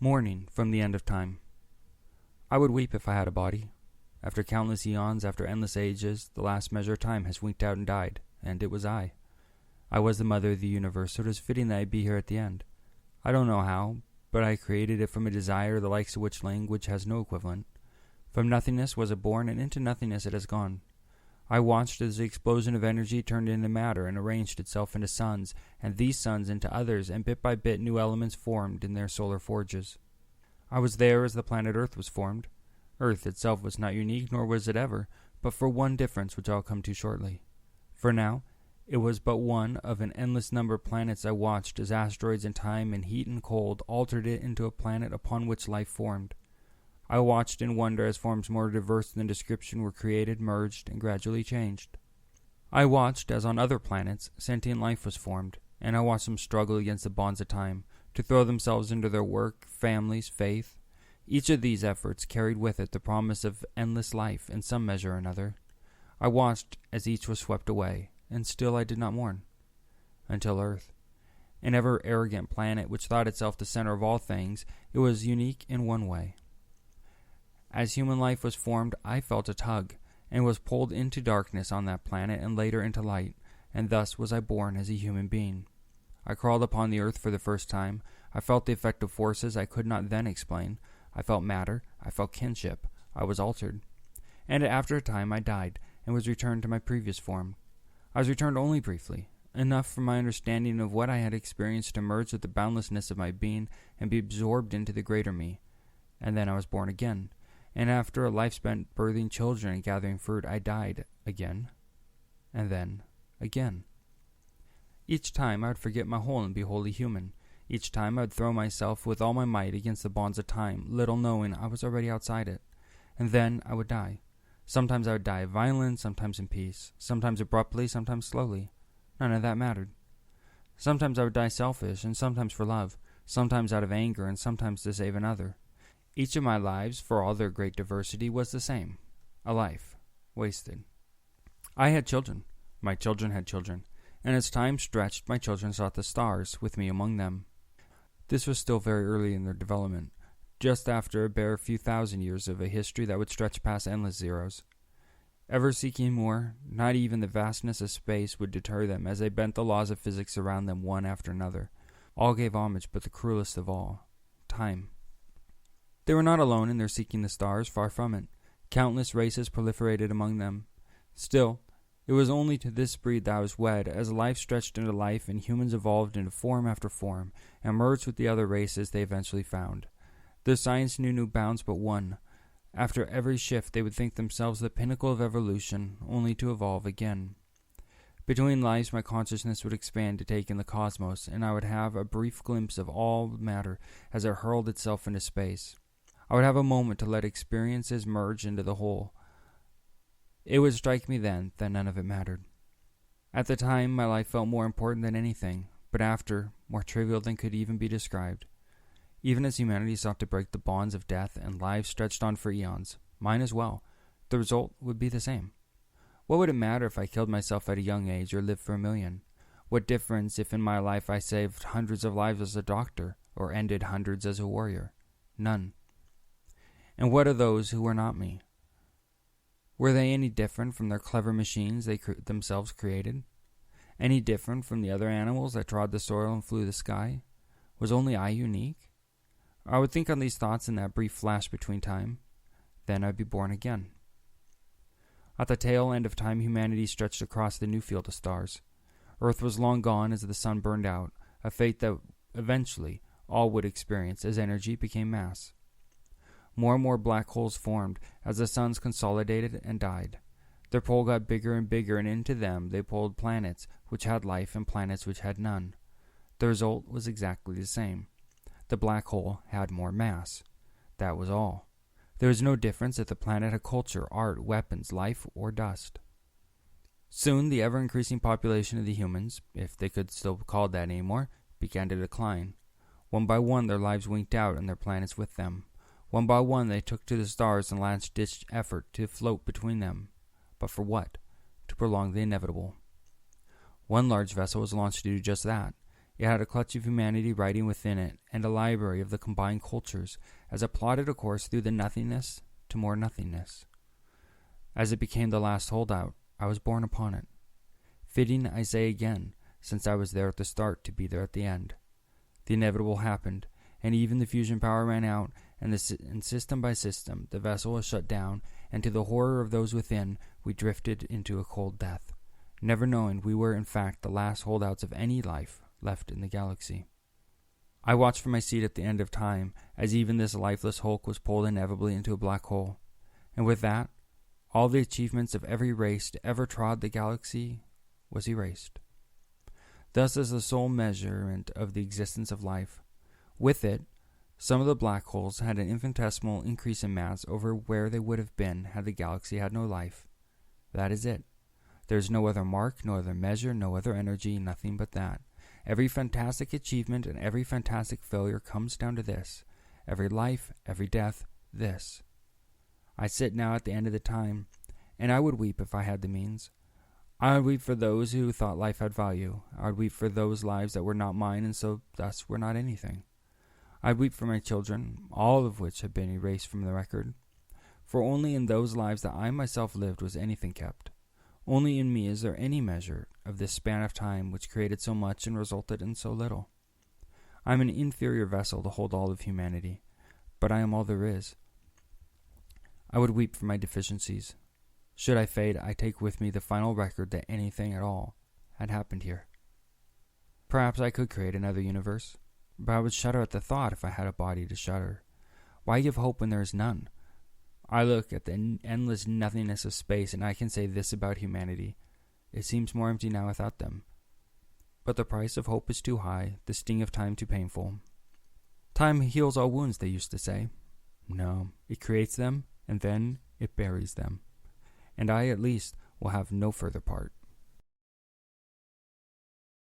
Mourning from the end of time. I would weep if I had a body. After countless eons, after endless ages, the last measure of time has winked out and died, and it was I. I was the mother of the universe, so it is fitting that I be here at the end. I don't know how, but I created it from a desire the likes of which language has no equivalent. From nothingness was it born, and into nothingness it has gone. I watched as the explosion of energy turned into matter and arranged itself into suns, and these suns into others, and bit by bit new elements formed in their solar forges. I was there as the planet Earth was formed. Earth itself was not unique, nor was it ever, but for one difference which I'll come to shortly. For now, it was but one of an endless number of planets I watched as asteroids in time and heat and cold altered it into a planet upon which life formed. I watched in wonder as forms more diverse than description were created, merged, and gradually changed. I watched as on other planets sentient life was formed, and I watched them struggle against the bonds of time, to throw themselves into their work, families, faith. Each of these efforts carried with it the promise of endless life in some measure or another. I watched as each was swept away, and still I did not mourn. Until Earth, an ever arrogant planet which thought itself the center of all things, it was unique in one way. As human life was formed, I felt a tug, and was pulled into darkness on that planet and later into light, and thus was I born as a human being. I crawled upon the earth for the first time. I felt the effect of forces I could not then explain. I felt matter. I felt kinship. I was altered. And after a time I died, and was returned to my previous form. I was returned only briefly, enough for my understanding of what I had experienced to merge with the boundlessness of my being and be absorbed into the greater me. And then I was born again. And after a life spent birthing children and gathering fruit, I died again, and then again. Each time I would forget my whole and be wholly human. Each time I would throw myself with all my might against the bonds of time, little knowing I was already outside it. And then I would die. Sometimes I would die of violence, sometimes in peace, sometimes abruptly, sometimes slowly. None of that mattered. Sometimes I would die selfish, and sometimes for love, sometimes out of anger, and sometimes to save another. Each of my lives, for all their great diversity, was the same. A life wasted. I had children. My children had children. And as time stretched, my children sought the stars, with me among them. This was still very early in their development, just after a bare few thousand years of a history that would stretch past endless zeros. Ever seeking more, not even the vastness of space would deter them as they bent the laws of physics around them one after another. All gave homage, but the cruelest of all, time. They were not alone in their seeking the stars, far from it. Countless races proliferated among them. Still, it was only to this breed that I was wed, as life stretched into life and humans evolved into form after form, and merged with the other races they eventually found. Their science knew no bounds but one. After every shift they would think themselves the pinnacle of evolution, only to evolve again. Between lives my consciousness would expand to take in the cosmos, and I would have a brief glimpse of all matter as it hurled itself into space. I would have a moment to let experiences merge into the whole. It would strike me then that none of it mattered. At the time, my life felt more important than anything, but after, more trivial than could even be described. Even as humanity sought to break the bonds of death and lives stretched on for eons, mine as well, the result would be the same. What would it matter if I killed myself at a young age or lived for 1,000,000? What difference if in my life I saved hundreds of lives as a doctor or ended hundreds as a warrior? None. And what of those who were not me? Were they any different from their clever machines they themselves created? Any different from the other animals that trod the soil and flew the sky? Was only I unique? I would think on these thoughts in that brief flash between time. Then I'd be born again. At the tail end of time, humanity stretched across the new field of stars. Earth was long gone as the sun burned out, a fate that eventually all would experience as energy became mass. More and more black holes formed as the suns consolidated and died. Their pole got bigger and bigger, and into them they pulled planets which had life and planets which had none. The result was exactly the same. The black hole had more mass. That was all. There was no difference if the planet had culture, art, weapons, life, or dust. Soon the ever-increasing population of the humans, if they could still be called that anymore, began to decline. One by one their lives winked out and their planets with them. One by one they took to the stars in last-ditch effort to float between them. But for what? To prolong the inevitable. One large vessel was launched to do just that. It had a clutch of humanity riding within it, and a library of the combined cultures, as it plotted a course through the nothingness to more nothingness. As it became the last holdout, I was born upon it. Fitting, I say again, since I was there at the start to be there at the end. The inevitable happened, and even the fusion power ran out, and system by system the vessel was shut down, and to the horror of those within, we drifted into a cold death, never knowing we were in fact the last holdouts of any life left in the galaxy. I watched from my seat at the end of time, as even this lifeless hulk was pulled inevitably into a black hole, and with that, all the achievements of every race to ever trod the galaxy was erased. Thus is the sole measurement of the existence of life. With it, some of the black holes had an infinitesimal increase in mass over where they would have been had the galaxy had no life. That is it. There is no other mark, no other measure, no other energy, nothing but that. Every fantastic achievement and every fantastic failure comes down to this. Every life, every death, this. I sit now at the end of the time, and I would weep if I had the means. I would weep for those who thought life had value. I would weep for those lives that were not mine and so thus were not anything. I would weep for my children, all of which have been erased from the record. For only in those lives that I myself lived was anything kept. Only in me is there any measure of this span of time which created so much and resulted in so little. I am an inferior vessel to hold all of humanity, but I am all there is. I would weep for my deficiencies. Should I fade, I take with me the final record that anything at all had happened here. Perhaps I could create another universe, but I would shudder at the thought if I had a body to shudder. Why give hope when there is none? I look at the endless nothingness of space, and I can say this about humanity. It seems more empty now without them. But the price of hope is too high, the sting of time too painful. Time heals all wounds, they used to say. No, it creates them, and then it buries them. And I, at least, will have no further part.